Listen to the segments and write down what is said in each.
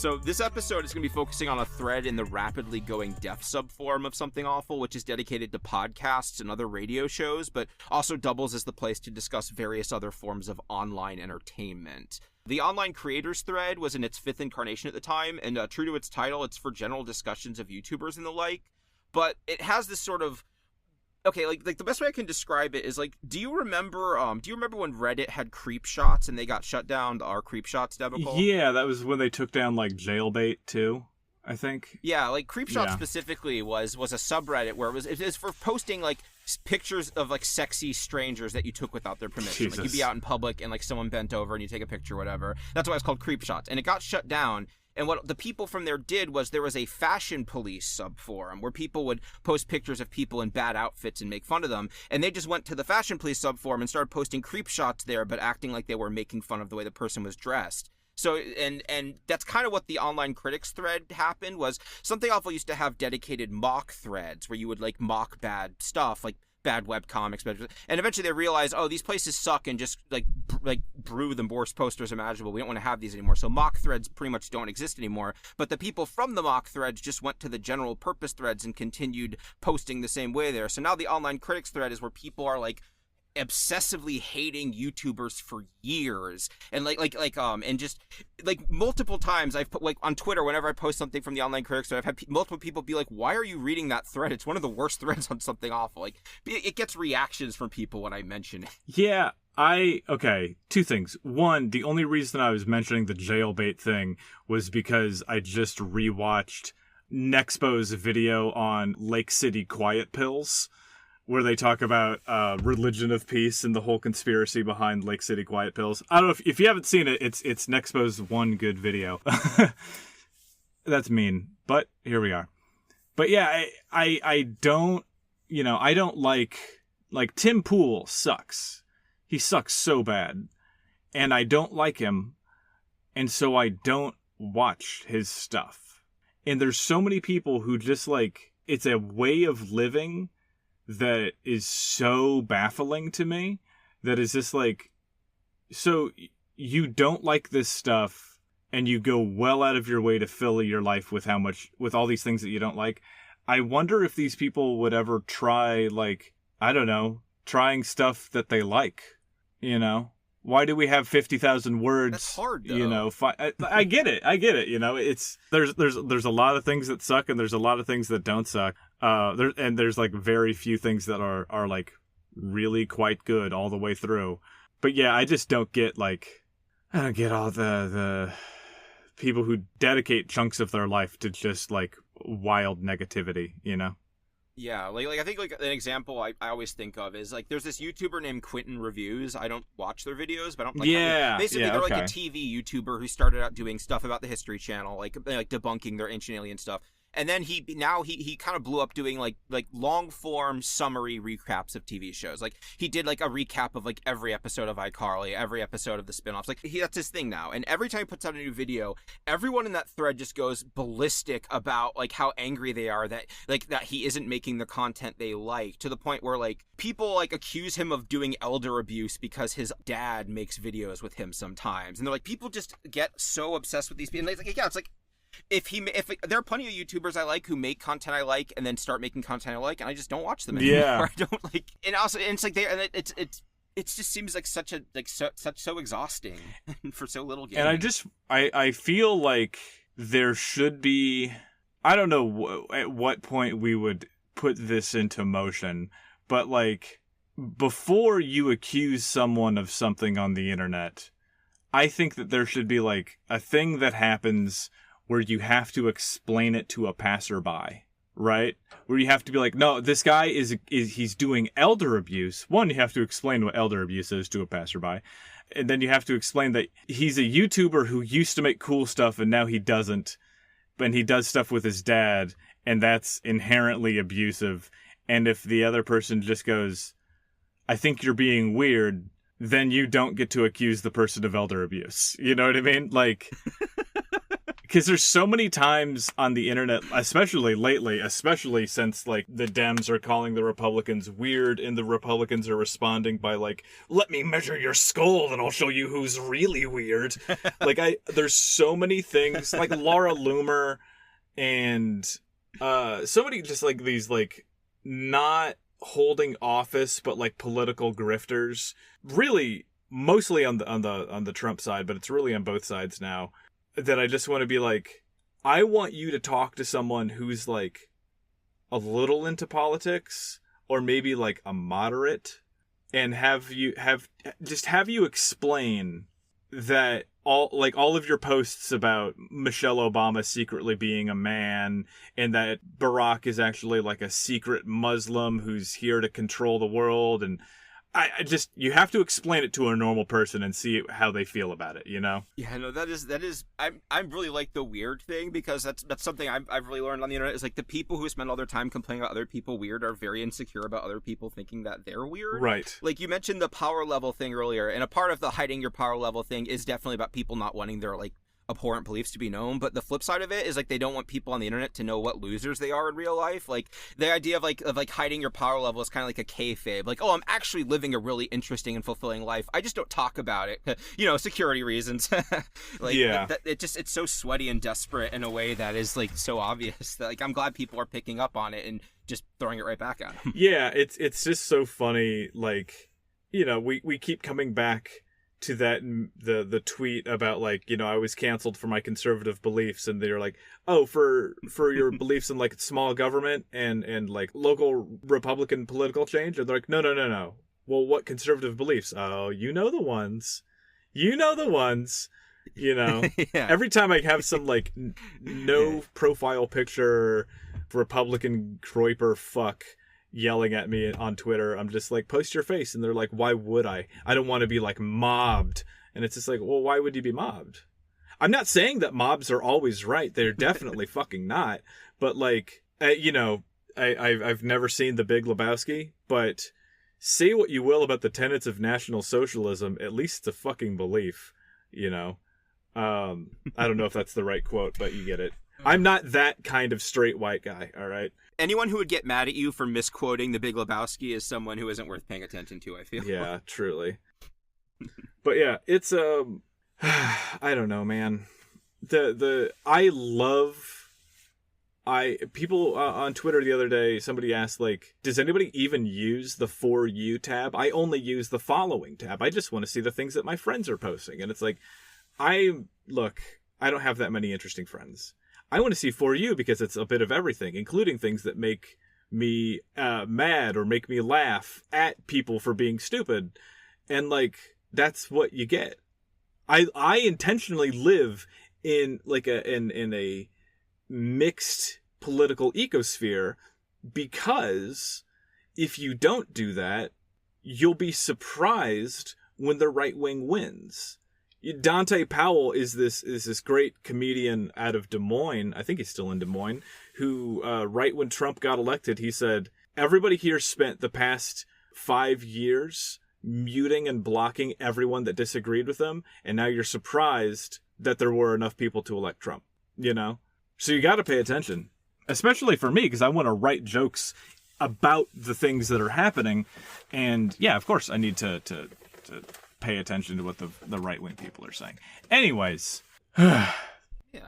So this episode is going to be focusing on a thread in the rapidly going deaf subforum of Something Awful, which is dedicated to podcasts and other radio shows, but also doubles as the place to discuss various other forms of online entertainment. The online creators thread was in its 5th incarnation at the time, and true to its title, it's for general discussions of YouTubers and the like, but it has this sort of, okay, like the best way I can describe it is, like, do you remember when Reddit had creep shots and they got shut down, our creep shots debacle? Yeah, that was when they took down, like, jailbait, too, I think. Yeah, like, creep shots specifically was a subreddit where it was for posting, like, pictures of, like, sexy strangers that you took without their permission. Jesus. Like, you'd be out in public and, like, someone bent over and you take a picture or whatever. That's why it's called creep shots. And it got shut down. And what the people from there did was there was a fashion police subforum where people would post pictures of people in bad outfits and make fun of them. And they just went to the fashion police subforum and started posting creep shots there, but acting like they were making fun of the way the person was dressed. So, and that's kind of what the online critics thread happened was Something Awful used to have dedicated mock threads where you would, like, mock bad stuff, like bad webcomics, and eventually they realized, oh, these places suck, and just like brew the worst posters imaginable. We don't want to have these anymore. So mock threads pretty much don't exist anymore. But the people from the mock threads just went to the general purpose threads and continued posting the same way there. So now the online critics thread is where people are like obsessively hating YouTubers for years, and and just like multiple times I've put, like, on Twitter, whenever I post something from the online critics thread, I've had multiple people be like, why are you reading that thread? It's one of the worst threads on Something Awful. Like, it gets reactions from people when I mention it. Yeah, okay, two things. One, the only reason I was mentioning the jailbait thing was because I just rewatched Nexpo's video on Lake City quiet pills, where they talk about religion of peace and the whole conspiracy behind Lake City quiet pills. I don't know if you haven't seen it. It's Nexpo's one good video. That's mean, but here we are. But yeah, I don't, I don't like Tim Pool sucks. He sucks so bad, and I don't like him, and so I don't watch his stuff. And there's so many people who just, like, it's a way of living that is so baffling to me, that is just like, so you don't like this stuff and you go well out of your way to fill your life with all these things that you don't like. I wonder if these people would ever try, like, I don't know, trying stuff that they like, Why do we have 50,000 words? That's hard, though. I get it. It's there's a lot of things that suck, and there's a lot of things that don't suck. There's like very few things that are like really quite good all the way through. But yeah, I just don't get all the people who dedicate chunks of their life to just like wild negativity, Yeah, like I think, like, an example I always think of is, like, there's this YouTuber named Quentin Reviews. I don't watch their videos, but I don't like basically they're like a TV YouTuber who started out doing stuff about the History Channel, like debunking their Ancient Alien stuff. And then he kind of blew up doing like long form summary recaps of TV shows. Like, he did like a recap of like every episode of iCarly, every episode of the spinoffs. Like, that's his thing now. And every time he puts out a new video, everyone in that thread just goes ballistic about like how angry they are that he isn't making the content they like, to the point where like people like accuse him of doing elder abuse because his dad makes videos with him sometimes. And they're like, people just get so obsessed with these people. And it's like, if there are plenty of YouTubers I like who make content I like and then start making content I like, and I just don't watch them anymore. Yeah. I don't like, and also, and it's like it just seems like so exhausting for so little gain. And I feel like there should be, I don't know at what point we would put this into motion, but like before you accuse someone of something on the internet, I think that there should be like a thing that happens where you have to explain it to a passerby, right? Where you have to be like, no, this guy he's doing elder abuse. One, you have to explain what elder abuse is to a passerby. And then you have to explain that he's a YouTuber who used to make cool stuff and now he doesn't. And he does stuff with his dad, and that's inherently abusive. And if the other person just goes, I think you're being weird, then you don't get to accuse the person of elder abuse. You know what I mean? Like, Because there's so many times on the internet, especially lately, especially since, like, the Dems are calling the Republicans weird and the Republicans are responding by, like, let me measure your skull and I'll show you who's really weird. Like, there's so many things, like Laura Loomer and so many just, like, these, like, not holding office but, like, political grifters. Really, mostly on the Trump side, but it's really on both sides now. That I just want to be like, I want you to talk to someone who's, like, a little into politics or maybe, like, a moderate, and have you explain that all of your posts about Michelle Obama secretly being a man and that Barack is actually, like, a secret Muslim who's here to control the world, and I just, you have to explain it to a normal person and see how they feel about it, you know? Yeah, no, that is, I'm really like the weird thing, because that's something I've really learned on the internet, is like the people who spend all their time complaining about other people weird are very insecure about other people thinking that they're weird. Right. Like, you mentioned the power level thing earlier, and a part of the hiding your power level thing is definitely about people not wanting their, like, abhorrent beliefs to be known, but the flip side of it is, like, they don't want people on the internet to know what losers they are in real life. Like, the idea of hiding your power level is kind of like a kayfabe, like, oh, I'm actually living a really interesting and fulfilling life, I just don't talk about it, you know, security reasons. Like, yeah, it's so sweaty and desperate in a way that is, like, so obvious that, like, I'm glad people are picking up on it and just throwing it right back at them. Yeah, it's just so funny, like, you know, we keep coming back to that, the tweet about, like, you know, I was canceled for my conservative beliefs, and they're like, oh, for your beliefs in, like, small government and like local Republican political change, and they're like, no, well, what conservative beliefs? Oh, you know the ones, you know. Yeah. Every time I have some, like, no profile picture Republican Kroiper fuck yelling at me on Twitter, I'm just like, post your face, and they're like, why would I don't want to be, like, mobbed. And it's just like, well, why would you be mobbed? I'm not saying that mobs are always right, they're definitely fucking not, but, like, you know, I've never seen The Big Lebowski, but say what you will about the tenets of National Socialism, at least it's a fucking belief, you know. I don't know if that's the right quote, but you get it. I'm not that kind of straight white guy, all right? Anyone who would get mad at you for misquoting The Big Lebowski is someone who isn't worth paying attention to, I feel. Yeah, truly. But yeah, it's I don't know, man. People on Twitter the other day, somebody asked, like, does anybody even use the For You tab? I only use the Following tab. I just want to see the things that my friends are posting. And it's like, I don't have that many interesting friends. I want to see For You because it's a bit of everything, including things that make me mad or make me laugh at people for being stupid. And, like, that's what you get. I intentionally live in, like, in a mixed political ecosphere, because if you don't do that, you'll be surprised when the right wing wins. Dante Powell is this great comedian out of Des Moines. I think he's still in Des Moines, who right when Trump got elected, he said, everybody here spent the past 5 years muting and blocking everyone that disagreed with them, and now you're surprised that there were enough people to elect Trump, you know? So you got to pay attention, especially for me, because I want to write jokes about the things that are happening. And yeah, of course, I need to pay attention to what the right-wing people are saying. Anyways,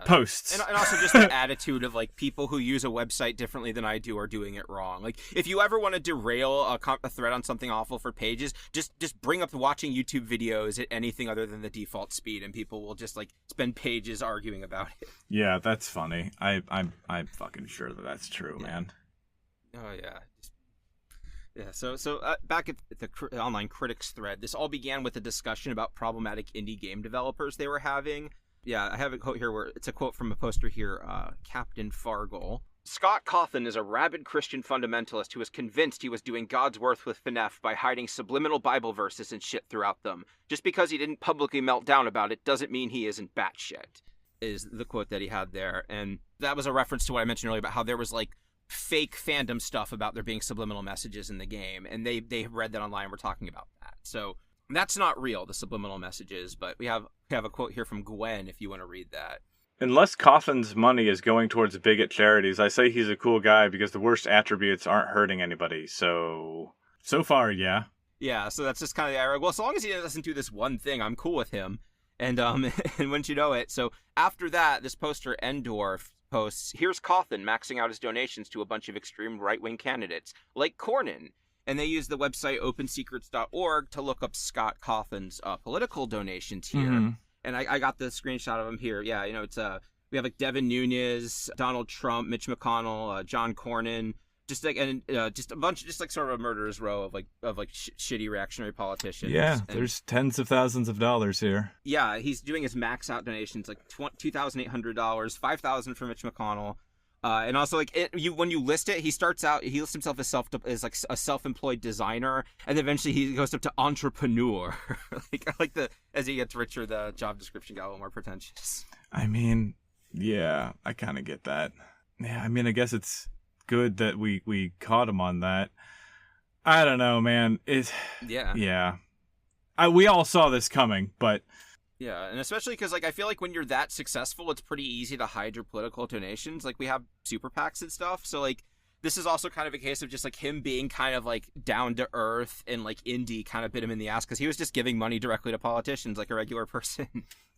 posts. And also just the attitude of, like, people who use a website differently than I do are doing it wrong. Like, if you ever want to derail a thread on something awful for pages, just bring up watching YouTube videos at anything other than the default speed, and people will just, like, spend pages arguing about it. Yeah, that's funny. I'm fucking sure that's true, yeah. Man. Oh, yeah. Yeah, so back at the online critics thread, this all began with a discussion about problematic indie game developers they were having. Yeah, I have a quote here where it's a quote from a poster here, Captain Fargle. Scott Cawthon is a rabid Christian fundamentalist who was convinced he was doing God's work with FNAF by hiding subliminal Bible verses and shit throughout them. Just because he didn't publicly melt down about it doesn't mean he isn't batshit, is the quote that he had there. And that was a reference to what I mentioned earlier about how there was, like, fake fandom stuff about there being subliminal messages in the game, and they read that online and were talking about that. So that's not real, the subliminal messages, but we have a quote here from Gwen if you want to read that. Unless Cawthon's money is going towards bigot charities, I say he's a cool guy because the worst attributes aren't hurting anybody. So far, yeah. Yeah, so that's just kind of the irony. Well, so long as he doesn't do this one thing, I'm cool with him. And and wouldn't you know it, so after that, this poster Endorf posts, here's Cawthon maxing out his donations to a bunch of extreme right-wing candidates, like Cornyn. And they use the website opensecrets.org to look up Scott Cawthon's political donations here. Mm-hmm. And I got the screenshot of him here. Yeah, you know, it's we have like Devin Nunes, Donald Trump, Mitch McConnell, John Cornyn, just like just a bunch, just like sort of a murderer's row of shitty reactionary politicians. Yeah, there's tens of thousands of dollars here. Yeah, he's doing his max out donations like $2,800, $5,000 for Mitch McConnell. And also, like, when you list it, he lists himself as like a self-employed designer, and eventually he goes up to entrepreneur. As he gets richer, the job description got a little more pretentious. I mean, yeah, I kind of get that. Yeah, I mean, I guess it's good that we caught him on that. I don't know, man. Yeah. We all saw this coming, but. Yeah, and especially because, like, I feel like when you're that successful, it's pretty easy to hide your political donations. Like, we have super PACs and stuff, so, like, this is also kind of a case of just, like, him being kind of, like, down-to-earth and, like, indie kind of bit him in the ass, because he was just giving money directly to politicians like a regular person.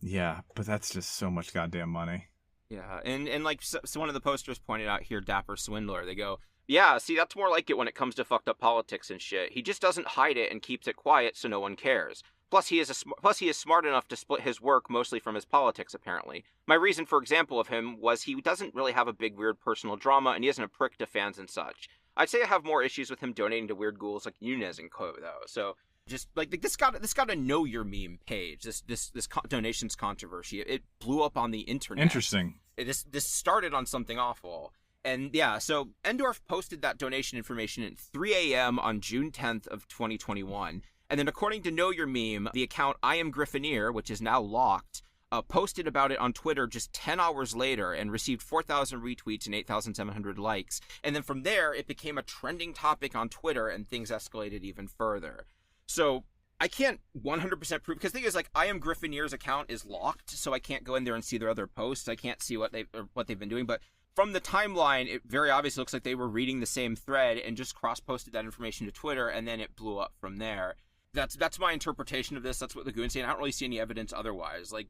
Yeah, but that's just so much goddamn money. Yeah, and like, so one of the posters pointed out here, Dapper Swindler, they go, yeah, see, that's more like it when it comes to fucked up politics and shit. He just doesn't hide it and keeps it quiet so no one cares. Plus, he is smart enough to split his work mostly from his politics, apparently. My reason for example of him was he doesn't really have a big weird personal drama, and he isn't a prick to fans and such. I'd say I have more issues with him donating to weird ghouls like Nunez and co, though. So, just like this got a know your meme page. This donations controversy. It blew up on the internet. Interesting. This started on something awful. And yeah, so Endorf posted that donation information at 3 a.m. on June 10th of 2021. And then according to Know Your Meme, the account I Am Griffineer, which is now locked, posted about it on Twitter just 10 hours later and received 4,000 retweets and 8,700 likes. And then from there, it became a trending topic on Twitter and things escalated even further. So I can't 100% prove, because the thing is, like, I Am Griffineer's account is locked, so I can't go in there and see their other posts. I can't see what they've been doing, but from the timeline, it very obviously looks like they were reading the same thread and just cross-posted that information to Twitter, and then it blew up from there. That's my interpretation of this. That's what the Goons say. I don't really see any evidence otherwise. Like,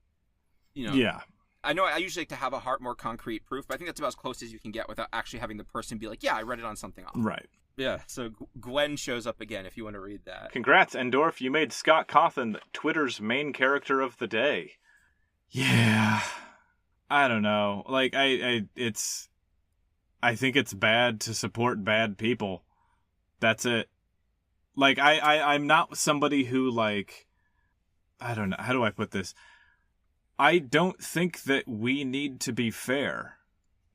you know. Yeah. I know I usually like to have a more concrete proof, but I think that's about as close as you can get without actually having the person be like, yeah, I read it on something else. Right. Yeah, so Gwen shows up again if you want to read that. Congrats, Endorf. You made Scott Cawthon Twitter's main character of the day. Yeah. I don't know. Like, I think it's bad to support bad people. That's it. Like, I'm not somebody who, like, I don't know, how do I put this? I don't think that we need to be fair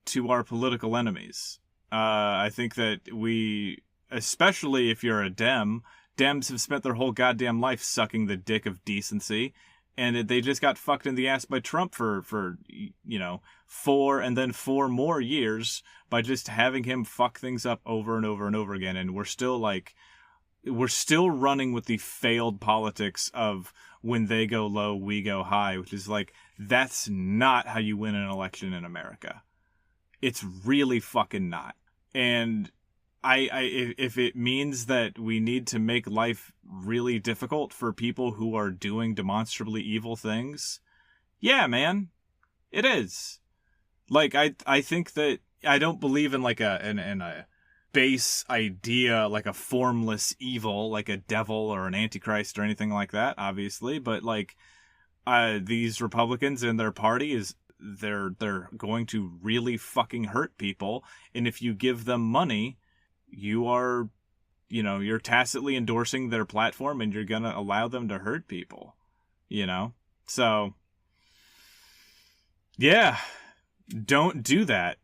to our political enemies. I think that we, especially if you're a Dems have spent their whole goddamn life sucking the dick of decency, and they just got fucked in the ass by Trump for 4 and then 4 more years by just having him fuck things up over and over and over again, and we're still running with the failed politics of when they go low, we go high, which is like, that's not how you win an election in America. It's really fucking not. And if it means that we need to make life really difficult for people who are doing demonstrably evil things, yeah, man, it is. Like, I think that I don't believe in like a base idea, like a formless evil, like a devil or an antichrist or anything like that, obviously. But like, these Republicans and their party they're going to really fucking hurt people. And if you give them money, you are, you're tacitly endorsing their platform and you're going to allow them to hurt people, So, yeah, don't do that.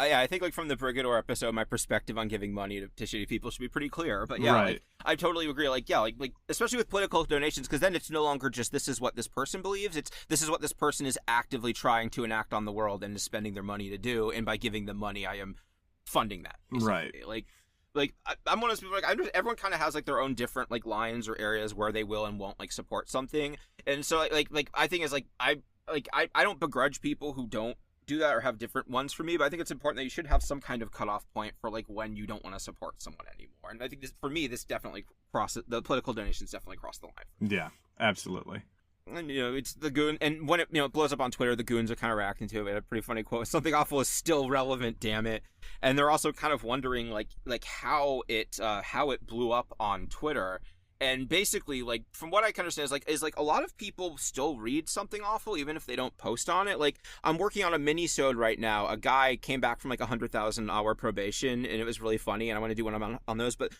Yeah, I think, like, from the Brigador episode, my perspective on giving money to shitty people should be pretty clear. But yeah, right. Like, I totally agree. Like, yeah, like especially with political donations, because then it's no longer just this is what this person believes. It's this is what this person is actively trying to enact on the world and is spending their money to do. And by giving them money, I am funding that. Basically. Right. Like I'm one of those people, like, everyone kind of has like their own different like lines or areas where they will and won't like support something. And so like I think is like like, I don't begrudge people who don't do that or have different ones for me, but I think it's important that you should have some kind of cutoff point for, like, when you don't want to support someone anymore. And I think this, for me, this definitely the political donations definitely cross the line. Yeah, absolutely. And, you know, it's the Goon, and when it, you know, it blows up on Twitter, the Goons are kind of reacting to it. A pretty funny quote: "Something awful is still relevant, damn it." And they're also kind of wondering, like how it blew up on Twitter. And basically, like, from what I can understand, is like a lot of people still read Something Awful even if they don't post on it. Like, I'm working on a mini-sode right now. A guy came back from like 100,000-hour probation, and it was really funny. And I want to do one on those. But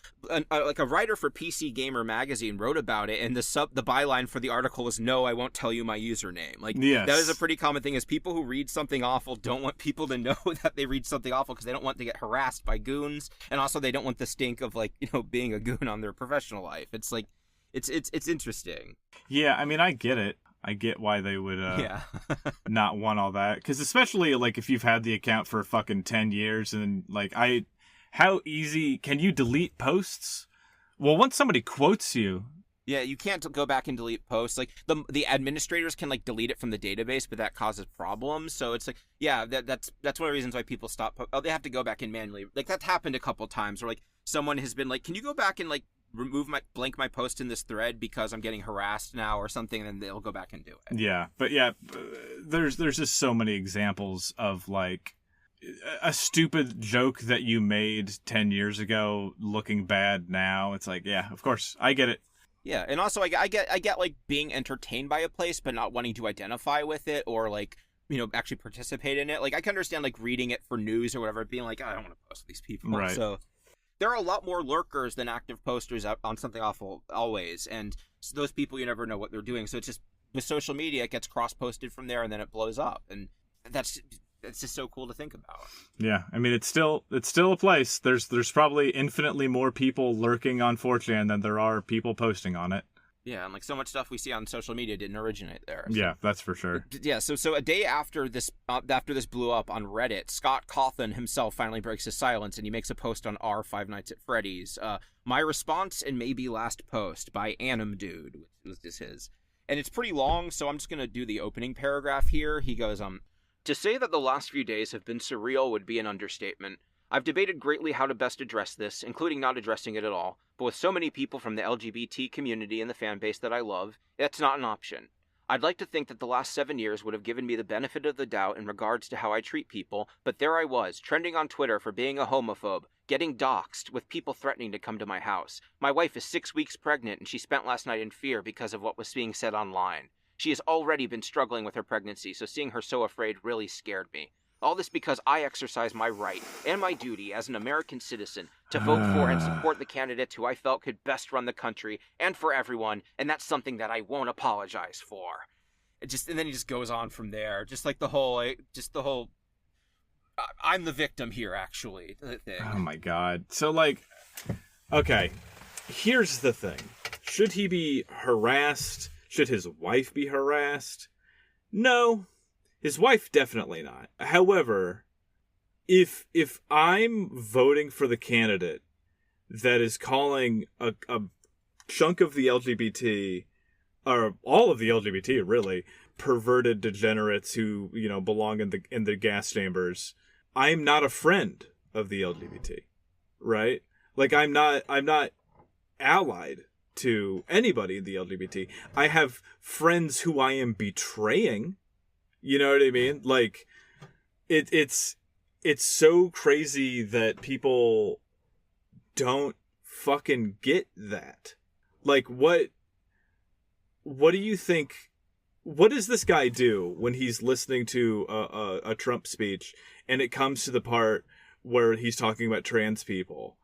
like a writer for PC Gamer magazine wrote about it, and the byline for the article was, "No, I won't tell you my username." Like, yes. That is a pretty common thing. Is people who read Something Awful don't want people to know that they read Something Awful because they don't want to get harassed by goons, and also they don't want the stink of, like, you know, being a goon on their professional life. It's like, it's interesting. Yeah, I mean, I get it. I get why they would not want all that. Because especially, like, if you've had the account for fucking 10 years and, like, how easy can you delete posts? Well, once somebody quotes you... Yeah, you can't go back and delete posts. Like, the administrators can, like, delete it from the database, but that causes problems. So it's like, yeah, that's one of the reasons why people stop. They have to go back and manually. Like, that's happened a couple times where, like, someone has been like, "Can you go back and, like, blank my post in this thread because I'm getting harassed now," or something, and then they'll go back and do it. Yeah, but yeah, there's just so many examples of, like, a stupid joke that you made 10 years ago looking bad now. It's like, yeah, of course, I get it. Yeah, and also I get like being entertained by a place but not wanting to identify with it or, like, you know, actually participate in it. Like, I can understand, like, reading it for news or whatever, being like, "I don't want to post with these people." Right. So there are a lot more lurkers than active posters on Something Awful always, and those people, you never know what they're doing. So it's just, with social media, it gets cross-posted from there, and then it blows up, and it's just so cool to think about. Yeah, I mean, it's still a place. There's probably infinitely more people lurking on 4chan than there are people posting on it. Yeah, and, like, so much stuff we see on social media didn't originate there. So. Yeah, that's for sure. Yeah, so a day after this blew up on Reddit, Scott Cawthon himself finally breaks his silence, and he makes a post on Five Nights at Freddy's. "My response and maybe last post" by Anim Dude, which was just his. And it's pretty long, so I'm just going to do the opening paragraph here. He goes, "To say that the last few days have been surreal would be an understatement. I've debated greatly how to best address this, including not addressing it at all, but with so many people from the LGBT community and the fan base that I love, that's not an option. I'd like to think that the last 7 years would have given me the benefit of the doubt in regards to how I treat people, but there I was, trending on Twitter for being a homophobe, getting doxxed, with people threatening to come to my house. My wife is 6 weeks pregnant, and she spent last night in fear because of what was being said online. She has already been struggling with her pregnancy, so seeing her so afraid really scared me. All this because I exercise my right and my duty as an American citizen to vote for and support the candidates who I felt could best run the country and for everyone, and that's something that I won't apologize for." And then he just goes on from there, just like the whole "I'm the victim here," actually, thing. Oh my god. So, like, okay, here's the thing. Should he be harassed? Should his wife be harassed? No. His wife, definitely not. However, if I'm voting for the candidate that is calling a chunk of the LGBT, or all of the LGBT, really, perverted degenerates who, you know, belong in the gas chambers, I'm not a friend of the LGBT, right? Like, I'm not allied to anybody in the LGBT. I have friends who I am betraying. You know what I mean? Like, it's so crazy that people don't fucking get that. Like, what do you think? What does this guy do when he's listening to a Trump speech and it comes to the part where he's talking about trans people?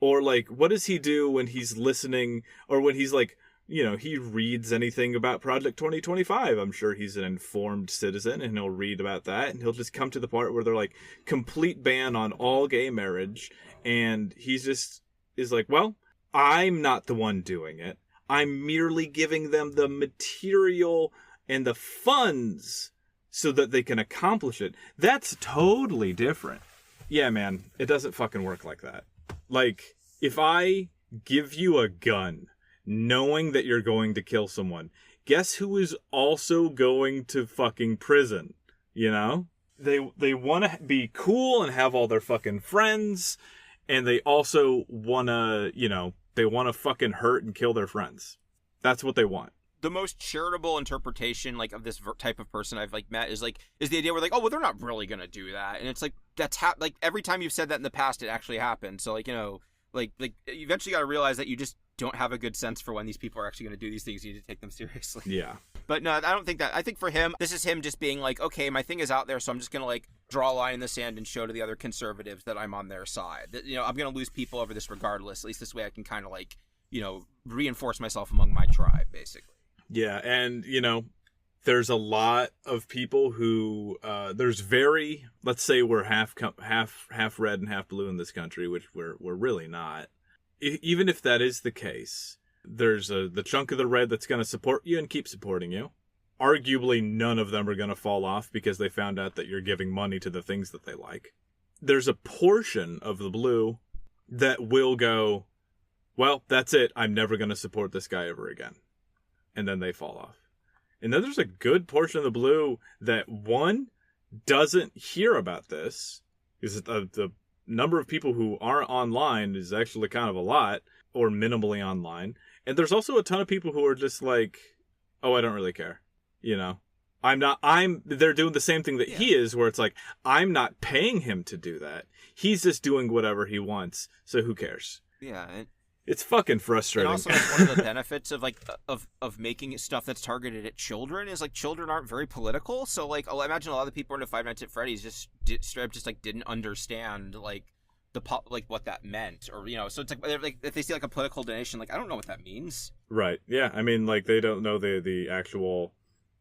Or, like, what does he do when he's listening, or when he's, like, you know, he reads anything about Project 2025. I'm sure he's an informed citizen, and he'll read about that, and he'll just come to the part where they're like, complete ban on all gay marriage, and he just is like, well, I'm not the one doing it. I'm merely giving them the material and the funds so that they can accomplish it. That's totally different. Yeah, man, it doesn't fucking work like that. Like, if I give you a gun knowing that you're going to kill someone, guess who is also going to fucking prison, you know? They want to be cool and have all their fucking friends, and they also want to, you know, they want to fucking hurt and kill their friends. That's what they want. The most charitable interpretation, like, of this type of person I've, like, met is the idea where, like, oh, well, they're not really gonna do that. And it's like, like, every time you've said that in the past, it actually happened. So, like, you know, like you eventually got to realize that you just don't have a good sense for when these people are actually going to do these things. You need to take them seriously. Yeah. But no, I don't think that. I think for him, this is him just being like, okay, my thing is out there, so I'm just going to, like, draw a line in the sand and show to the other conservatives that I'm on their side. That, you know, I'm going to lose people over this regardless. At least this way I can kind of, like, you know, reinforce myself among my tribe, basically. Yeah, and, you know, there's a lot of people who, let's say we're half red and half blue in this country, which we're really not. Even if that is the case, there's the chunk of the red that's going to support you and keep supporting you. Arguably, none of them are going to fall off because they found out that you're giving money to the things that they like. There's a portion of the blue that will go, well, that's it. I'm never going to support this guy ever again. And then they fall off. And then there's a good portion of the blue that, one, doesn't hear about this, because the number of people who aren't online is actually kind of a lot, or minimally online. And there's also a ton of people who are just like, oh, I don't really care. You know, they're doing the same thing that he is, where it's like, I'm not paying him to do that. He's just doing whatever he wants. So who cares? Yeah. It's fucking frustrating. And also, that's one of the benefits of, like, of making stuff that's targeted at children is, like, children aren't very political. So, like, I imagine a lot of the people into Five Nights at Freddy's just straight up just, like, didn't understand, like, what that meant, or, you know. So it's like if they see, like, a political donation, like, I don't know what that means. Right. Yeah. I mean, like, they don't know the actual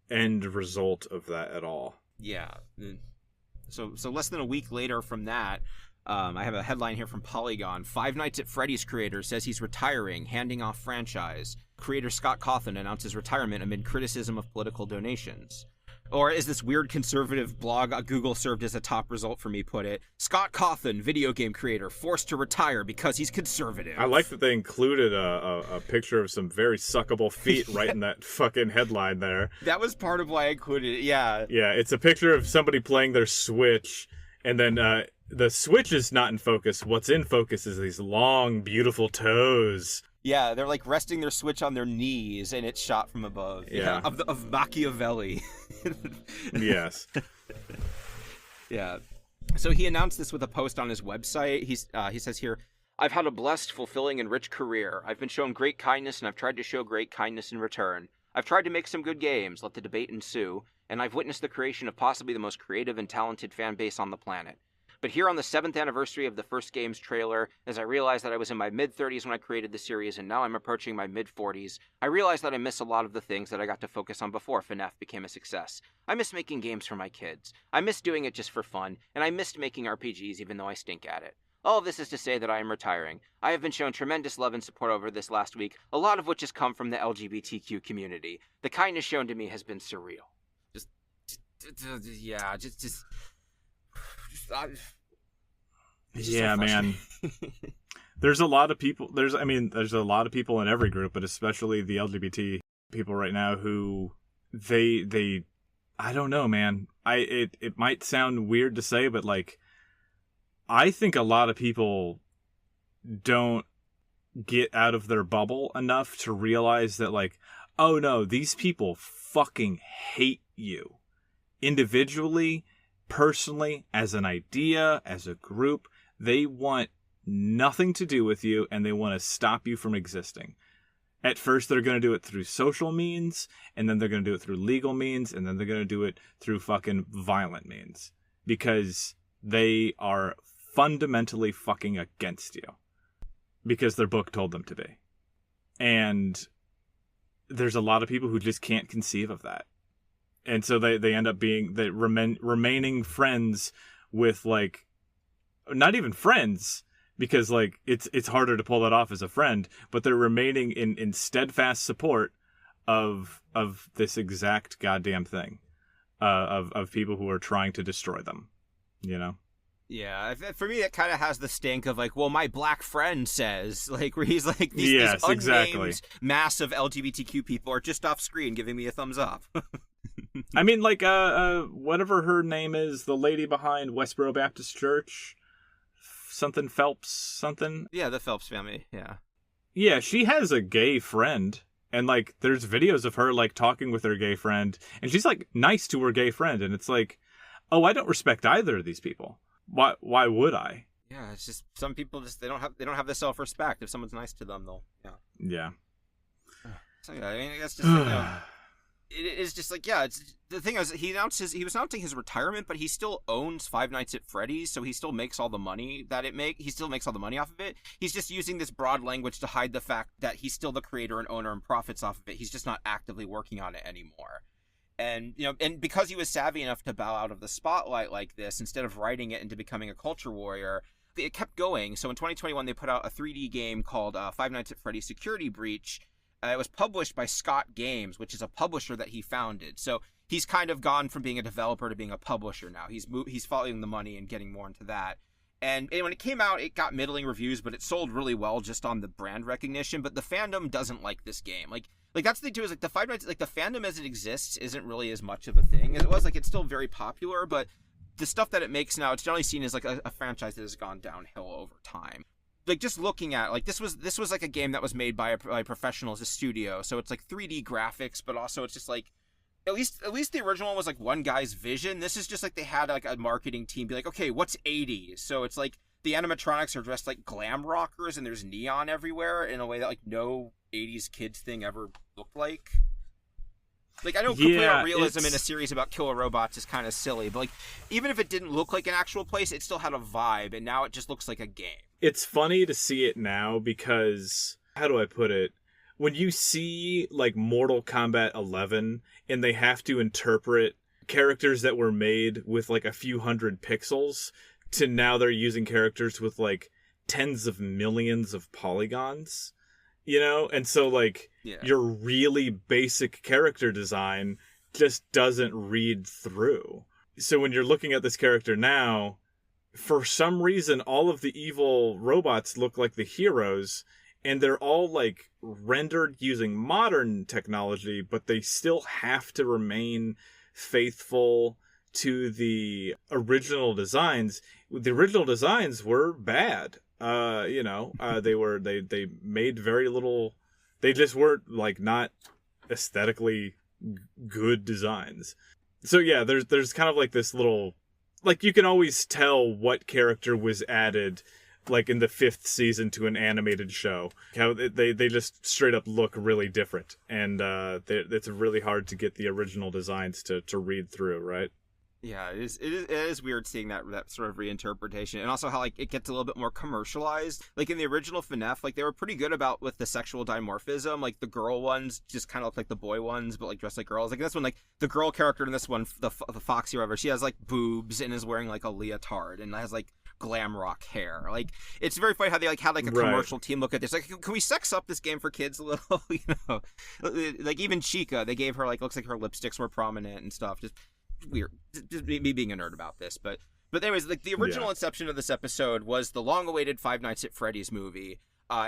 end result of that at all. Yeah. So less than a week later from that, I have a headline here from Polygon. Five Nights at Freddy's creator says he's retiring, handing off franchise. Creator Scott Cawthon announces retirement amid criticism of political donations. Or as this weird conservative blog Google served as a top result for me put it, Scott Cawthon, video game creator, forced to retire because he's conservative. I like that they included a picture of some very suckable feet right in that fucking headline there. That was part of why I included it, yeah. Yeah, it's a picture of somebody playing their Switch, and then the Switch is not in focus. What's in focus is these long, beautiful toes. Yeah, they're, like, resting their Switch on their knees, and it's shot from above. Yeah. Of Machiavelli. Yes. Yeah. So he announced this with a post on his website. He says here, I've had a blessed, fulfilling, and rich career. I've been shown great kindness, and I've tried to show great kindness in return. I've tried to make some good games, let the debate ensue, and I've witnessed the creation of possibly the most creative and talented fan base on the planet. But here on the 7th anniversary of the first game's trailer, as I realized that I was in my mid-30s when I created the series and now I'm approaching my mid-40s, I realized that I miss a lot of the things that I got to focus on before FNAF became a success. I miss making games for my kids. I miss doing it just for fun, and I missed making RPGs even though I stink at it. All of this is to say that I am retiring. I have been shown tremendous love and support over this last week, a lot of which has come from the LGBTQ community. The kindness shown to me has been surreal. Yeah, man. There's a lot of people. There's a lot of people in every group, but especially the LGBT people right now who they I don't know, man. It might sound weird to say, but, like, I think a lot of people don't get out of their bubble enough to realize that, like, oh no, these people fucking hate you. Individually, personally, as an idea, as a group, they want nothing to do with you, and they want to stop you from existing. At first, they're going to do it through social means, and then they're going to do it through legal means, and then they're going to do it through fucking violent means. Because they are fundamentally fucking against you. Because their book told them to be. And there's a lot of people who just can't conceive of that. And so they end up being remaining friends with, like, not even friends, because, like, it's harder to pull that off as a friend, but they're remaining in steadfast support of this exact goddamn thing, of people who are trying to destroy them, you know? Yeah, for me, it kind of has the stink of like, well, my black friend says, like, where he's like, these unnamed exactly. mass of LGBTQ people are just off screen giving me a thumbs up. I mean, like, whatever her name is, the lady behind Westboro Baptist Church, something Phelps, something. Yeah, the Phelps family, yeah. Yeah, she has a gay friend, and, like, there's videos of her, like, talking with her gay friend, and she's, like, nice to her gay friend, and it's like, oh, I don't respect either of these people. Why would I? Yeah, it's just some people just they don't have the self-respect. If someone's nice to them, they'll yeah. So yeah, I mean, I guess just it is just like, yeah. It's the thing is he was announcing his retirement, but he still owns Five Nights at Freddy's, so he still makes all the money he still makes all the money off of it. He's just using this broad language to hide the fact that he's still the creator and owner and profits off of it. He's just not actively working on it anymore. And, and because he was savvy enough to bow out of the spotlight like this, instead of writing it into becoming a culture warrior, it kept going. So in 2021, they put out a 3D game called Five Nights at Freddy's Security Breach. It was published by Scott Games, which is a publisher that he founded. So he's kind of gone from being a developer to being a publisher now. He's following the money and getting more into that. And when it came out, it got middling reviews, but it sold really well just on the brand recognition. But the fandom doesn't like this game. Like that's the thing too, is like the Five Nights, like the fandom as it exists isn't really as much of a thing as it was. Like it's still very popular, but the stuff that it makes now, it's generally seen as like a franchise that has gone downhill over time. Like just looking at like this was like a game that was made by a professional as a studio, so it's like 3D graphics, but also it's just like at least the original one was like one guy's vision. This is just like they had like a marketing team be like, okay, what's 80s? So it's like the animatronics are dressed like glam rockers and there's neon everywhere in a way that like no 80s kids thing ever looked like. Like, I know complete realism in a series about killer robots is kind of silly, but like even if it didn't look like an actual place, it still had a vibe, and now it just looks like a game. It's funny to see it now because, how do I put it? When you see like Mortal Kombat 11 and they have to interpret characters that were made with like a few hundred pixels to now they're using characters with like tens of millions of polygons, and so like your really basic character design just doesn't read through. So when you're looking at this character now, for some reason all of the evil robots look like the heroes, and they're all like rendered using modern technology, but they still have to remain faithful to the original designs. The original designs were bad. They made very little. They just weren't like not aesthetically good designs. So yeah, there's kind of like this little, like you can always tell what character was added, like in the 5th season to an animated show. How they just straight up look really different, and it's really hard to get the original designs to read through, right? Yeah, it is weird seeing that sort of reinterpretation, and also how like it gets a little bit more commercialized. Like in the original FNAF, like they were pretty good about with the sexual dimorphism. Like the girl ones just kind of look like the boy ones, but like dressed like girls. Like this one, like the girl character in this one, the Foxy or whatever, she has like boobs and is wearing like a leotard and has like glam rock hair. Like it's very funny how they like had like a commercial team look at this. Like, can we sex up this game for kids a little? Like even Chica, they gave her like, looks like her lipsticks were prominent and stuff. Just weird, just me being a nerd about this, but anyways, like the original inception of this episode was the long-awaited Five Nights at Freddy's movie.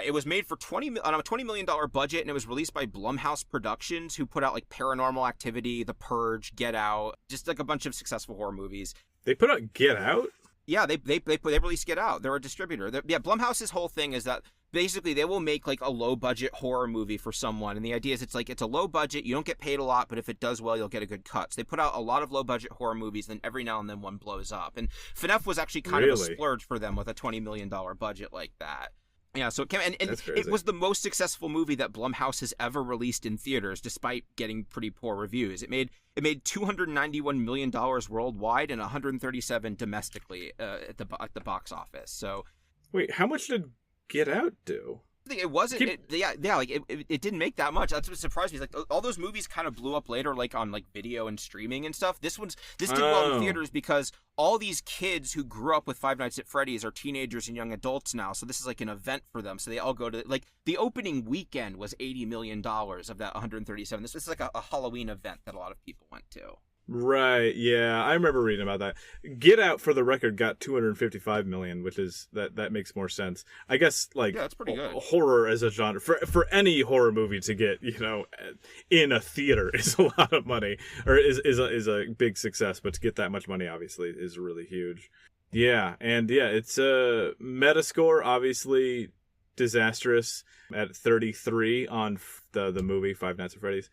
It was made for on a $20 million budget, and it was released by Blumhouse Productions, who put out like Paranormal Activity, The Purge, Get Out, just like a bunch of successful horror movies. They put out Get Out? Yeah, they released Get Out. They're a distributor. Blumhouse's whole thing is that basically they will make like a low budget horror movie for someone, and the idea is it's a low budget, you don't get paid a lot, but if it does well, you'll get a good cut. So they put out a lot of low budget horror movies, then every now and then one blows up. And FNAF was actually kind of a splurge for them with a $20 million budget like that. Yeah, so it came, and it was the most successful movie that Blumhouse has ever released in theaters, despite getting pretty poor reviews. It made $291 million worldwide and $137 domestically at the box office. So, wait, how much did Get Out do? It wasn't. It didn't make that much. That's what surprised me. Like all those movies kind of blew up later, like on like video and streaming and stuff. This did well in theaters because all these kids who grew up with Five Nights at Freddy's are teenagers and young adults now. So this is like an event for them. So they all go to like the opening weekend was $80 million of that 137. This is like a Halloween event that a lot of people went to. Right, yeah, I remember reading about that. Get Out, for the record, got 255 million, which is that makes more sense. I guess like Yeah, that's pretty good. horror as a genre for any horror movie to get, in a theater is a lot of money, or is a big success, but to get that much money obviously is really huge. Yeah, and yeah, it's a Metascore obviously disastrous at 33 on the movie Five Nights at Freddy's.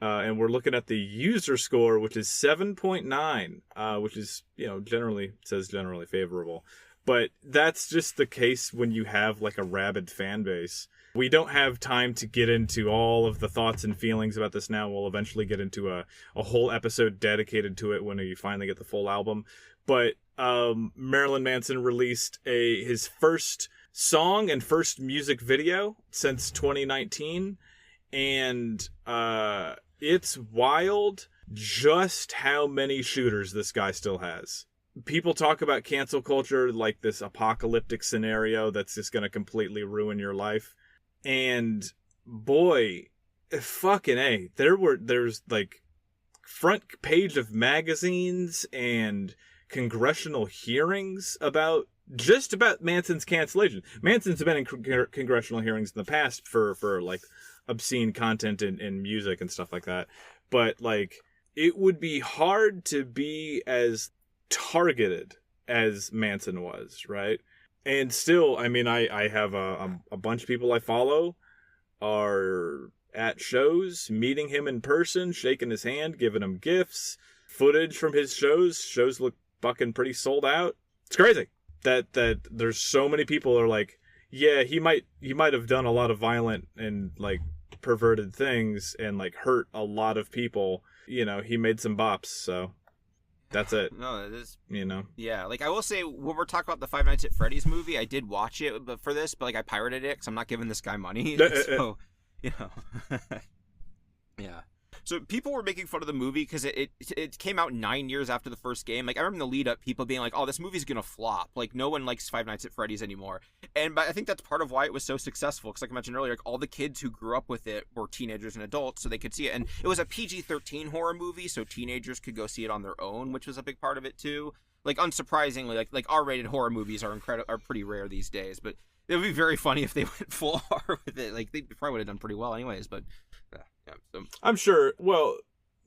And we're looking at the user score, which is 7.9, which is, generally favorable. But that's just the case when you have like a rabid fan base. We don't have time to get into all of the thoughts and feelings about this now. We'll eventually get into a whole episode dedicated to it when we finally get the full album. But Marilyn Manson released his first song and first music video since 2019. And it's wild just how many shooters this guy still has. People talk about cancel culture like this apocalyptic scenario that's just going to completely ruin your life. And boy, fucking A, there's like front page of magazines and congressional hearings about Manson's cancellation. Manson's been in congressional hearings in the past for like obscene content in music and stuff like that, but like it would be hard to be as targeted as Manson was, right? And still, I mean, I have a bunch of people I follow are at shows, meeting him in person, shaking his hand, giving him gifts, footage from his shows look fucking pretty sold out. It's crazy that there's so many people are like, yeah, he might have done a lot of violent and like perverted things and like hurt a lot of people. He made some bops, so that's it. No, it is. Yeah, like I will say, when we're talking about the Five Nights at Freddy's movie, I did watch it, but like I pirated it because I'm not giving this guy money. So, yeah. So people were making fun of the movie because it came out 9 years after the first game. Like I remember in the lead up, people being like, "Oh, this movie's gonna flop. Like no one likes Five Nights at Freddy's anymore." But I think that's part of why it was so successful. Because like I mentioned earlier, like all the kids who grew up with it were teenagers and adults, so they could see it. And it was a PG-13 horror movie, so teenagers could go see it on their own, which was a big part of it too. Like unsurprisingly, like R-rated horror movies are pretty rare these days. But it would be very funny if they went full R with it. Like they probably would have done pretty well anyways. But yeah, so. I'm sure. Well,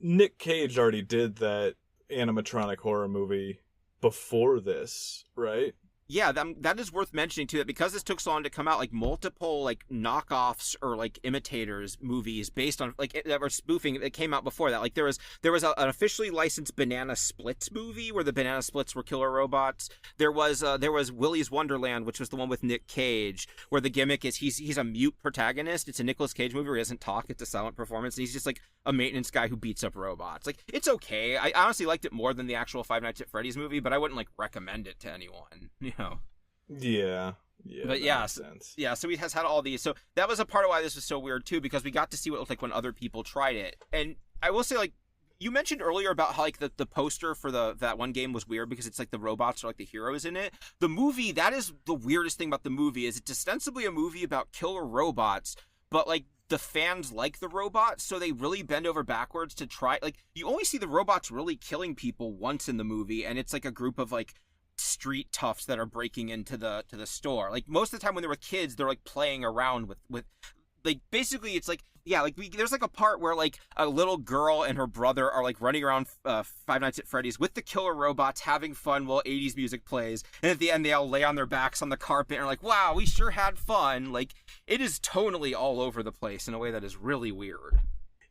Nick Cage already did that animatronic horror movie before this, right? Yeah, that is worth mentioning too, that because this took so long to come out, like multiple like knockoffs or like imitators movies based on like that were spoofing that came out before that. Like there was an officially licensed Banana Splits movie where the Banana Splits were killer robots. There was Willy's Wonderland, which was the one with Nick Cage, where the gimmick is he's a mute protagonist. It's a Nicolas Cage movie where he doesn't talk; it's a silent performance, and he's just like a maintenance guy who beats up robots. Like it's okay. I honestly liked it more than the actual Five Nights at Freddy's movie, but I wouldn't like recommend it to anyone. Yeah. But yeah, so he has had all these. So that was a part of why this was so weird too, because we got to see what it looked like when other people tried it. And I will say, like, you mentioned earlier about how like the poster for that one game was weird because it's like the robots are like the heroes in it. The movie, that is the weirdest thing about the movie, is it's ostensibly a movie about killer robots, but like the fans like the robots, so they really bend over backwards to try. Like you only see the robots really killing people once in the movie, and it's like a group of like street toughs that are breaking into the store. Like most of the time when they were kids, they're like playing around with like basically it's like there's like a part where like a little girl and her brother are like running around Five Nights at Freddy's with the killer robots having fun while 80s music plays, and at the end they all lay on their backs on the carpet and are like, wow, we sure had fun. Like it is tonally all over the place in a way that is really weird.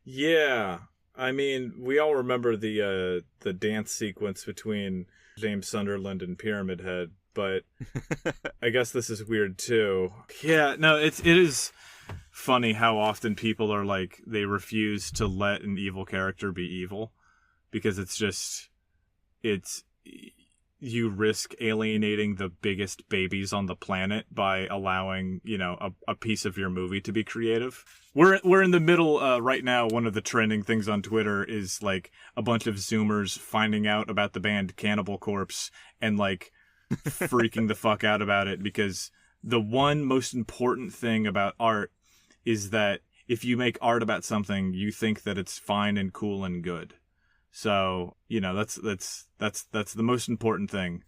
Yeah, I mean, we all remember the dance sequence between James Sunderland and Pyramid Head, but I guess this is weird too. Yeah, no, it is funny how often people are like, they refuse to let an evil character be evil because you risk alienating the biggest babies on the planet by allowing, a piece of your movie to be creative. We're in the middle right now. One of the trending things on Twitter is like a bunch of Zoomers finding out about the band Cannibal Corpse and like freaking the fuck out about it, because the one most important thing about art is that if you make art about something, you think that it's fine and cool and good. So, you know, that's the most important thing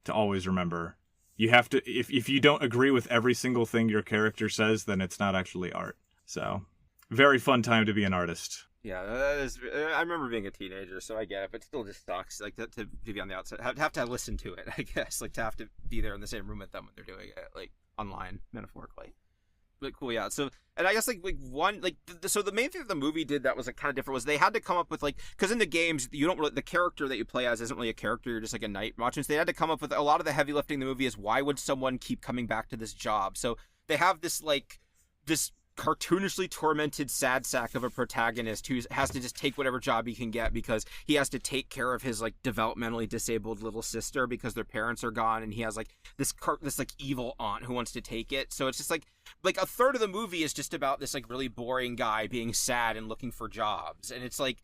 to always remember. You have to, if you don't agree with every single thing your character says, then it's not actually art. So, very fun time to be an artist. Yeah, that is. I remember being a teenager, so I get it, but it still just sucks. Like to be on the outside, have to listen to it. I guess, like to have to be there in the same room with them when they're doing it, like online, metaphorically. But cool, yeah. So, and I guess so the main thing that the movie did that was like kind of different was they had to come up with like, because in the games you don't really, the character that you play as isn't really a character, you're just like a knight watching. So they had to come up with a lot of the heavy lifting in the movie is why would someone keep coming back to this job? So they have this cartoonishly tormented sad sack of a protagonist who has to just take whatever job he can get because he has to take care of his like developmentally disabled little sister because their parents are gone, and he has like this like evil aunt who wants to take it. So it's just like a third of the movie is just about this like really boring guy being sad and looking for jobs, and it's like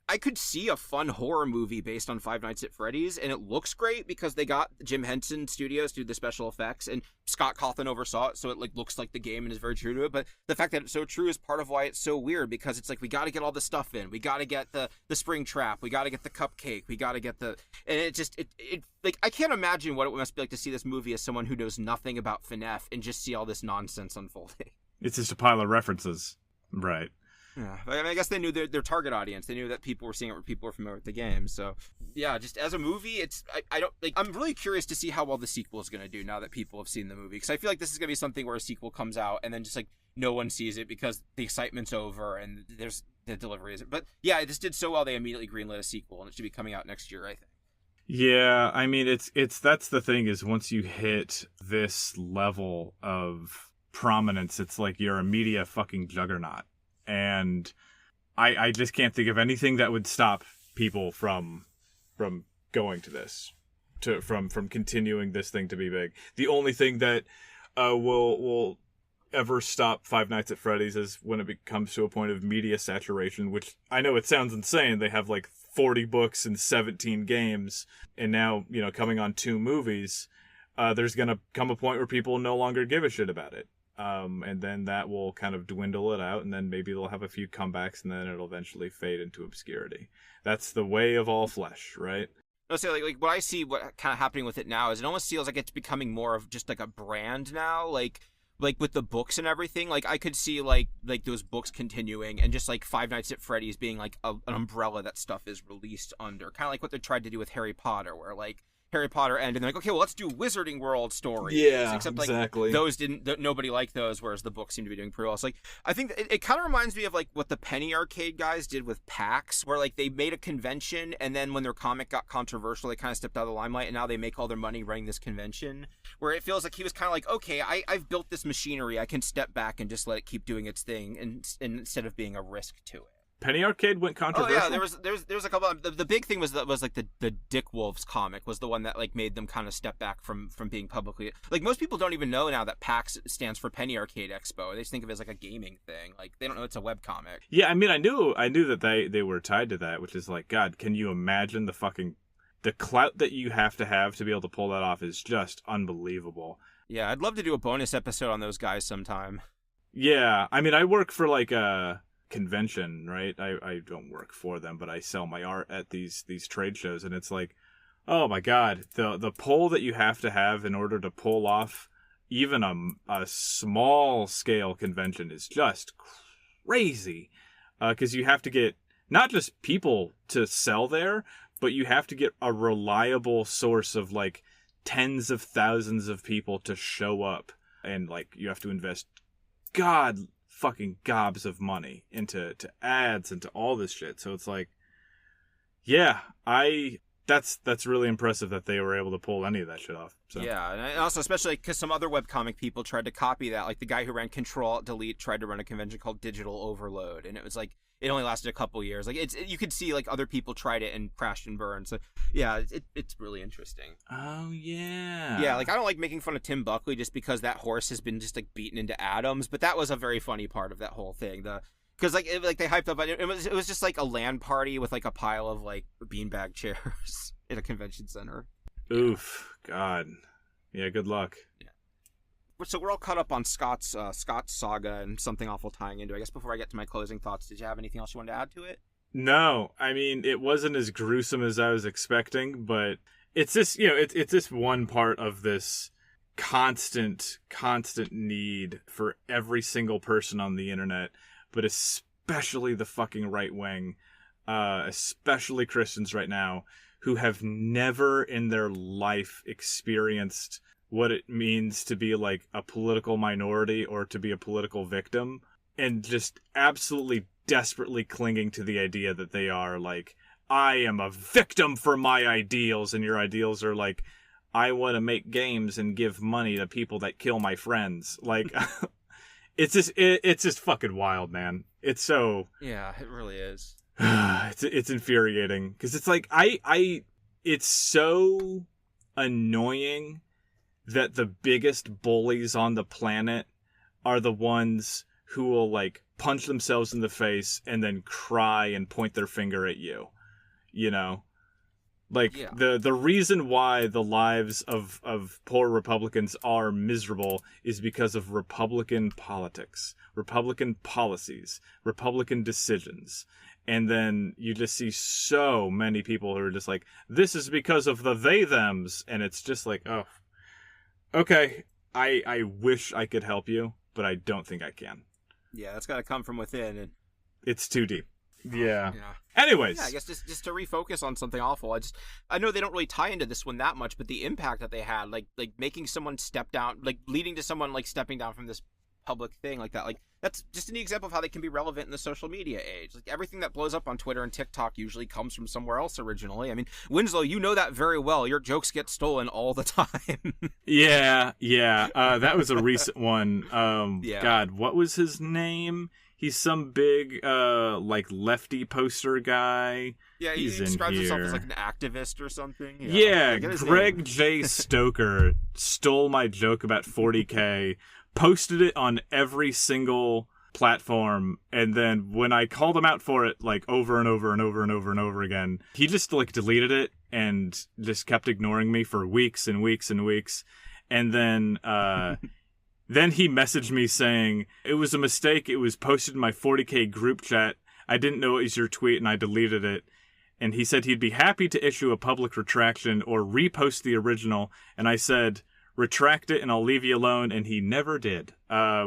I could see a fun horror movie based on Five Nights at Freddy's, and it looks great because they got Jim Henson Studios to do the special effects, and Scott Cawthon oversaw it, so it like looks like the game and is very true to it. But the fact that it's so true is part of why it's so weird, because it's like we got to get all the stuff in, we got to get the spring trap, we got to get the cupcake, we got to get the, and it just it like I can't imagine what it must be like to see this movie as someone who knows nothing about FNAF and just see all this nonsense unfolding. It's just a pile of references, right? Yeah, I mean, I guess they knew their target audience. They knew that people were seeing it where people were familiar with the game. So, yeah, just as a movie, I don't like. I'm really curious to see how well the sequel is going to do now that people have seen the movie, because I feel like this is going to be something where a sequel comes out and then just like no one sees it because the excitement's over and there's the delivery isn't. But yeah, it just did so well they immediately greenlit a sequel, and it should be coming out next year, I think. Yeah, I mean, it's that's the thing is once you hit this level of prominence, it's like you're a media fucking juggernaut. And I just can't think of anything that would stop people from going to this, from continuing this thing to be big. The only thing that will ever stop Five Nights at Freddy's is when it comes to a point of media saturation, which I know it sounds insane. They have like 40 books and 17 games, and now, you know, coming on 2 movies, there's gonna come a point where people no longer give a shit about it. And then that will kind of dwindle it out, and then maybe they'll have a few comebacks, and then it'll eventually fade into obscurity. That's the way of all flesh, right? No, so like what I see, what kind of happening with it now is it almost feels like it's becoming more of just like a brand now, like with the books and everything. Like I could see like those books continuing, and just like Five Nights at Freddy's being like an umbrella that stuff is released under, kind of like what they tried to do with Harry Potter, where like Harry Potter ended, and they're like, okay, well, let's do Wizarding World stories. Yeah, except like exactly. Those nobody liked those, whereas the books seem to be doing pretty well. So like, I think it kind of reminds me of like what the Penny Arcade guys did with PAX, where like they made a convention, and then when their comic got controversial, they kind of stepped out of the limelight, and now they make all their money running this convention. Where it feels like he was kind of like, okay, I've built this machinery, I can step back and just let it keep doing its thing, and instead of being a risk to it. Penny Arcade went controversial. Oh yeah, there was a couple. The big thing was like the Dick Wolves comic was the one that like made them kind of step back from being publicly, like most people don't even know now that PAX stands for Penny Arcade Expo. They just think of it as like a gaming thing. Like they don't know it's a webcomic. Yeah, I mean, I knew that they were tied to that, which is like, God, can you imagine the clout that you have to be able to pull that off is just unbelievable. Yeah, I'd love to do a bonus episode on those guys sometime. Yeah, I mean, I work for like a convention, right? I don't work for them, but I sell my art at these trade shows, and it's like, oh my God, the pull that you have to have in order to pull off even a small scale convention is just crazy, because you have to get not just people to sell there, but you have to get a reliable source of like tens of thousands of people to show up, and like you have to invest fucking gobs of money into ads and to all this shit. So it's like, yeah, that's really impressive that they were able to pull any of that shit off. So. Yeah, and also especially because some other webcomic people tried to copy that. Like the guy who ran Control-Alt-Delete tried to run a convention called Digital Overload, and it was like it only lasted a couple years. Like you could see like other people tried it and crashed and burned. So yeah, it's really interesting. Oh yeah. Yeah, like I don't like making fun of Tim Buckley just because that horse has been just like beaten into atoms, but that was a very funny part of that whole thing. Because like they hyped up, it was just like a LAN party with like a pile of like beanbag chairs in a convention center. Oof, God, yeah, good luck. Yeah. So we're all caught up on Scott's saga and something awful tying into it. I guess before I get to my closing thoughts, did you have anything else you wanted to add to it? No, I mean, it wasn't as gruesome as I was expecting, but it's this, it's this one part of this constant need for every single person on the internet, but especially the fucking right wing, especially Christians right now, who have never in their life experienced what it means to be like a political minority or to be a political victim, and just absolutely desperately clinging to the idea that they are like, I am a victim for my ideals, and your ideals are like, I want to make games and give money to people that kill my friends. Like, it's just fucking wild, man. It's so... Yeah, it really is. It's infuriating, because it's like, it's so annoying that the biggest bullies on the planet are the ones who will, like, punch themselves in the face and then cry and point their finger at you. You know? Like, yeah. the reason why the lives of poor Republicans are miserable is because of Republican politics, Republican policies, Republican decisions. And then you just see so many people who are just like, this is because of the they-thems. And it's just like, oh, okay, I wish I could help you, but I don't think I can. Yeah, that's got to come from within. And it's too deep. Yeah. Anyways. Yeah, I guess just to refocus on something awful. I know they don't really tie into this one that much, but the impact that they had, like making someone step down, like leading to someone like stepping down from this public thing like that, like that's just an example of how they can be relevant in the social media age. Like everything that blows up on Twitter and TikTok usually comes from somewhere else originally. I mean, Winslow, you know that very well. Your jokes get stolen all the time. Yeah. That was a recent one. Yeah. God, what was his name? He's some big, like, lefty poster guy. Yeah, he describes himself as, like, an activist or something. Yeah, Greg J. Stoker stole my joke about 40K, posted it on every single platform, and then when I called him out for it, like, over and over and over and over and over again, he just, like, deleted it and just kept ignoring me for weeks and weeks and weeks. And then, then he messaged me saying, it was a mistake. It was posted in my 40K group chat. I didn't know it was your tweet and I deleted it. And he said he'd be happy to issue a public retraction or repost the original. And I said, retract it and I'll leave you alone. And he never did,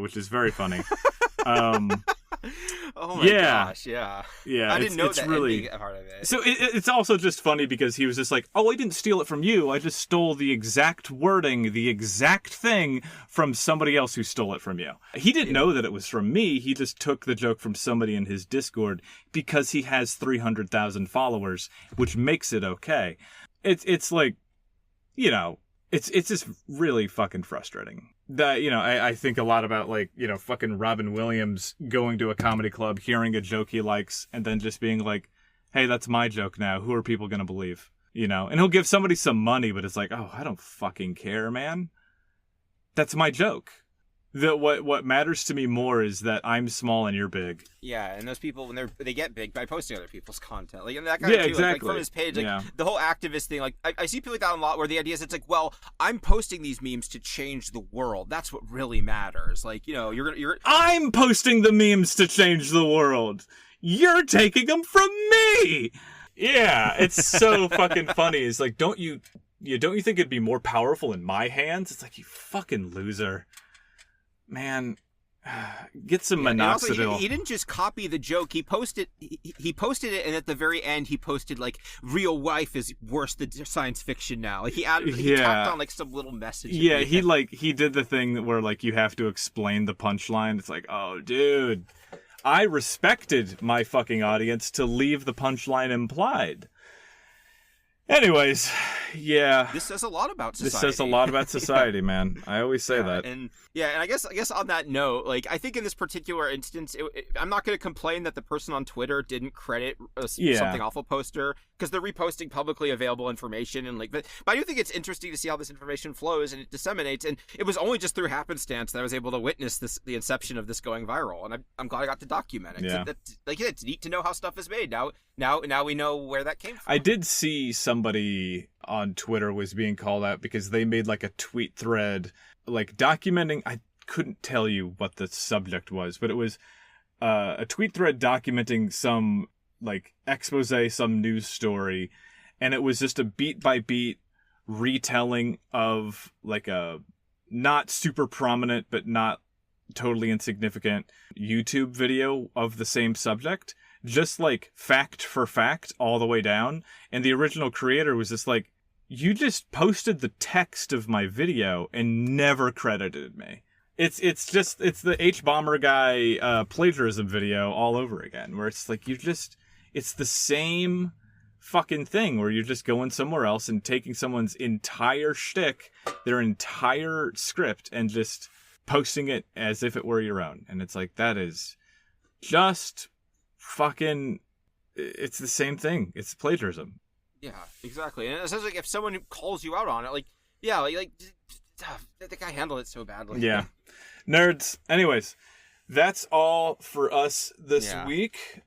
which is very funny. Oh my gosh, yeah. Yeah, I didn't know that really ending part of it. So it's also just funny because he was just like, oh, I didn't steal it from you. I just stole the exact wording, the exact thing from somebody else who stole it from you. He didn't know that it was from me. He just took the joke from somebody in his Discord because he has 300,000 followers, which makes it okay. It's like, you know, it's just really fucking frustrating. That, you know, I think a lot about, like, you know, fucking Robin Williams going to a comedy club, hearing a joke he likes, and then just being like, hey, that's my joke now. Who are people going to believe? You know, and he'll give somebody some money, but it's like, oh, I don't fucking care, man. That's my joke. What matters to me more is that I'm small and you're big. Yeah, and those people, when they get big by posting other people's content, like, and that guy yeah, too, exactly. like from his page, like the whole activist thing. Like I see people like that a lot, where the idea is it's like, well, I'm posting these memes to change the world. That's what really matters. Like, you know, I'm posting the memes to change the world. You're taking them from me. Yeah, it's so fucking funny. It's like, don't you think it'd be more powerful in my hands? It's like, you fucking loser. Man, get some minoxidil. Also, he didn't just copy the joke. He posted it, and at the very end, he posted, like, real life is worse than science fiction now. Like, he tapped on, like, some little message. Yeah, he did the thing where, like, you have to explain the punchline. It's like, oh, dude, I respected my fucking audience to leave the punchline implied. Anyways, yeah. This says a lot about society. This says a lot about society, man. I always say that. And I guess on that note, like, I think in this particular instance, I'm not going to complain that the person on Twitter didn't credit something awful poster, because they're reposting publicly available information, and like, but I do think it's interesting to see how this information flows and it disseminates. And it was only just through happenstance that I was able to witness the inception of this going viral, and I'm glad I got to document it. Yeah. It's neat to know how stuff is made. Now we know where that came from. I did see somebody on Twitter was being called out because they made, like, a tweet thread, like, documenting, I couldn't tell you what the subject was, but it was a tweet thread documenting some like expose some news story, and it was just a beat by beat retelling of like a not super prominent but not totally insignificant YouTube video of the same subject, just like fact for fact all the way down. And the original creator was just like, you just posted the text of my video and never credited me. It's the H-Bomber guy plagiarism video all over again, where it's like it's the same fucking thing where you're just going somewhere else and taking someone's entire shtick, their entire script, and just posting it as if it were your own. And it's like, that is just fucking, it's the same thing. It's plagiarism. Yeah, exactly. And it sounds like if someone calls you out on it, like, yeah, like the guy handled it so badly. Yeah. Nerds. Anyways, that's all for us this week.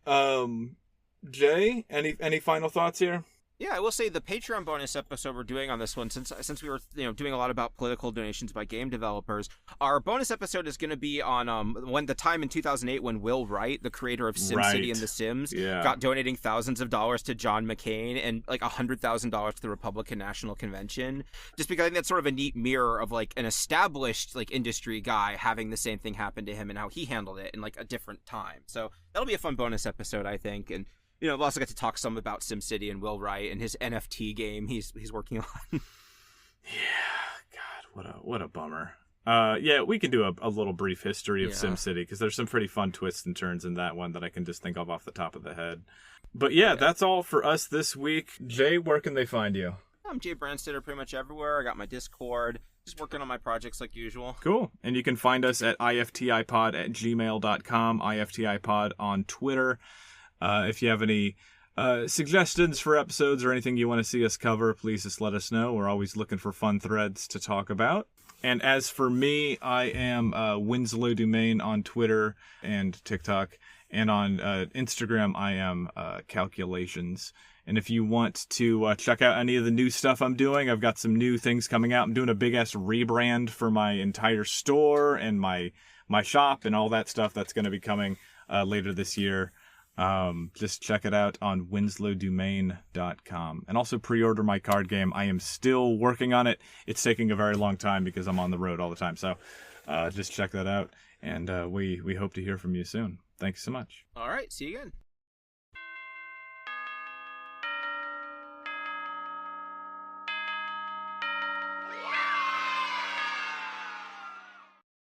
Jay, any final thoughts here? Yeah, I will say the Patreon bonus episode we're doing on this one, since we were doing a lot about political donations by game developers, our bonus episode is going to be on when the time in 2008 when Will Wright, the creator of SimCity and The Sims, got donating thousands of dollars to John McCain and like $100,000 to the Republican National Convention. Just because I think that's sort of a neat mirror of like an established like industry guy having the same thing happen to him and how he handled it in like a different time. So that'll be a fun bonus episode, I think. And we've also got to talk some about SimCity and Will Wright and his NFT game he's working on. Yeah, God, what a bummer. Yeah, we can do a little brief history of SimCity, because there's some pretty fun twists and turns in that one that I can just think of off the top of the head. But yeah, that's all for us this week. Jay, where can they find you? I'm jaybrandstetter pretty much everywhere. I got my Discord. Just working on my projects like usual. Cool. And you can find us at iftipod@gmail.com, iftipod on Twitter. If you have any suggestions for episodes or anything you want to see us cover, please just let us know. We're always looking for fun threads to talk about. And as for me, I am Winslow Dumain on Twitter and TikTok. And on Instagram, I am Calculations. And if you want to check out any of the new stuff I'm doing, I've got some new things coming out. I'm doing a big-ass rebrand for my entire store and my shop and all that stuff that's going to be coming later this year. Just check it out on winslowdomain.com. And also pre-order my card game. I am still working on it. It's taking a very long time because I'm on the road all the time. So just check that out. And we hope to hear from you soon. Thanks so much. All right. See you again.